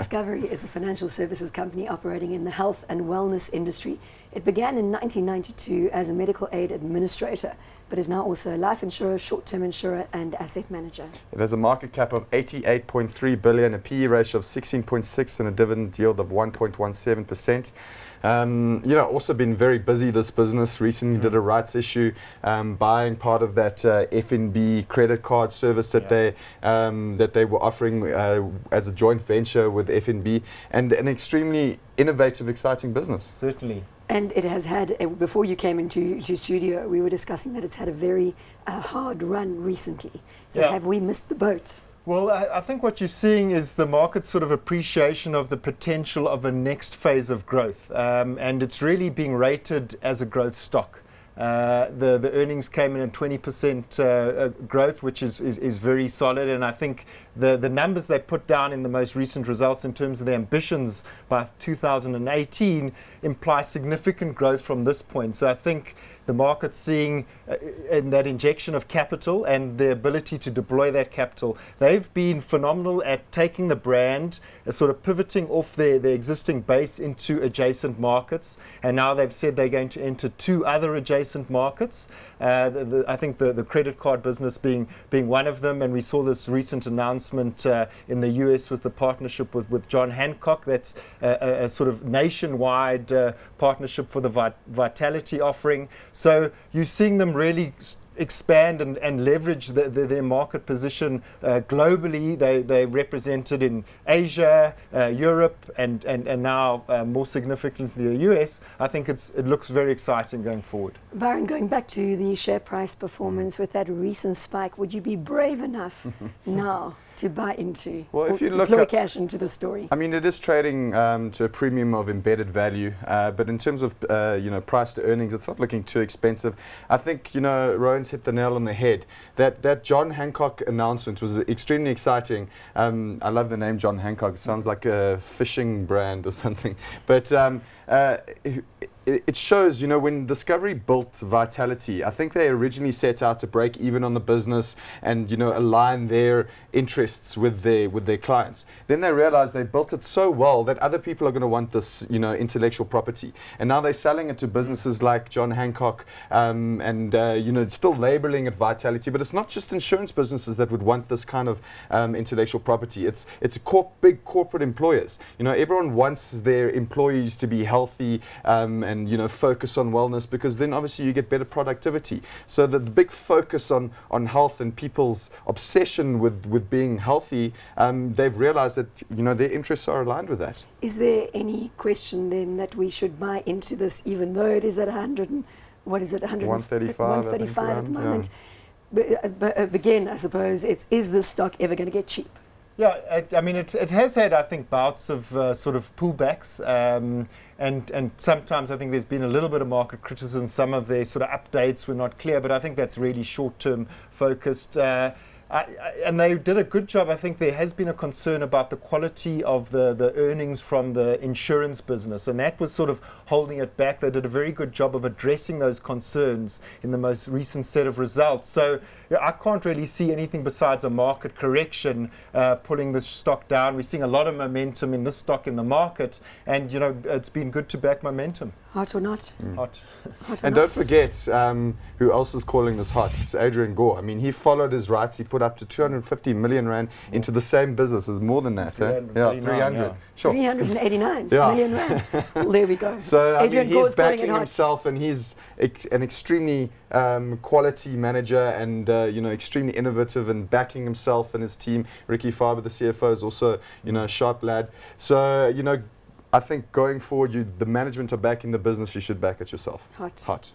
Discovery is a financial services company operating in the health and wellness industry. It began in 1992 as a medical aid administrator, but is now also a life insurer, short-term insurer, and asset manager. It has a market cap of 88.3 billion, a PE ratio of 16.6, and a dividend yield of 1.17%. Also been very busy, this business. Recently did a rights issue, buying part of that FNB credit card service that they were offering as a joint venture with FNB, and an extremely innovative, exciting business. Certainly. And it has had, before you came into studio, we were discussing that it's had a very hard run recently. So have we missed the boat? Well, I think what you're seeing is the market's sort of appreciation of the potential of a next phase of growth. And it's really being rated as a growth stock. The earnings came in at 20% growth, which is very solid. And I think the numbers they put down in the most recent results in terms of their ambitions by 2018 imply significant growth from this point. So I think the market's seeing in that injection of capital and the ability to deploy that capital. They've been phenomenal at taking the brand, sort of pivoting off their existing base into adjacent markets. And now they've said they're going to enter 2 other adjacent markets. I think the credit card business being one of them. And we saw this recent announcement in the US with the partnership with John Hancock. That's a sort of nationwide partnership for the Vitality offering. So you're seeing them really expand and leverage their market position globally. They're represented in Asia, Europe, and now more significantly the US. I think it looks very exciting going forward. Byron, going back to the share price performance with that recent spike, would you be brave enough now to buy into, well, if you deploy cash into the story? I mean, it is trading to a premium of embedded value, but in terms of price to earnings, it's not looking too expensive. I think Rowan's hit the nail on the head. That John Hancock announcement was extremely exciting. I love the name John Hancock. It sounds like a fishing brand or something. But it shows, when Discovery built Vitality, I think they originally set out to break even on the business and, align their interests with their clients. Then they realized they built it so well that other people are going to want this, intellectual property. And now they're selling it to businesses like John Hancock, and still labeling it Vitality. But it's not just insurance businesses that would want this kind of intellectual property. It's big corporate employers. Everyone wants their employees to be healthy, and focus on wellness, because then obviously you get better productivity. So the big focus on health and people's obsession with being healthy, they've realized that their interests are aligned with that. Is there any question then that we should buy into this, even though it is at 135 at the moment? But again, I suppose is this stock ever going to get cheap? Yeah, I mean, it has had, I think, bouts of sort of pullbacks, and sometimes I think there's been a little bit of market criticism. Some of their sort of updates were not clear, but I think that's really short-term focused. And they did a good job. I think there has been a concern about the quality of the earnings from the insurance business, and that was sort of holding it back. They did a very good job of addressing those concerns in the most recent set of results. So I can't really see anything besides a market correction pulling this stock down. We're seeing a lot of momentum in this stock in the market, and it's been good to back momentum. Hot or not? Hot. Hot or and not? don't forget who else is calling this hot. It's Adrian Gore. I mean, he followed his rights. He put up to 250 million rand into the same business. It's more than that. 300. 300. Sure. 389 million rand. Well, there we go. So Adrian he's Gore's calling backing it hot. himself, and he's an extremely quality manager, and extremely innovative, and backing himself and his team. Ricky Faber, the CFO, is also a sharp lad. So I think going forward, the management are backing the business. You should back it yourself. Hot. Hot.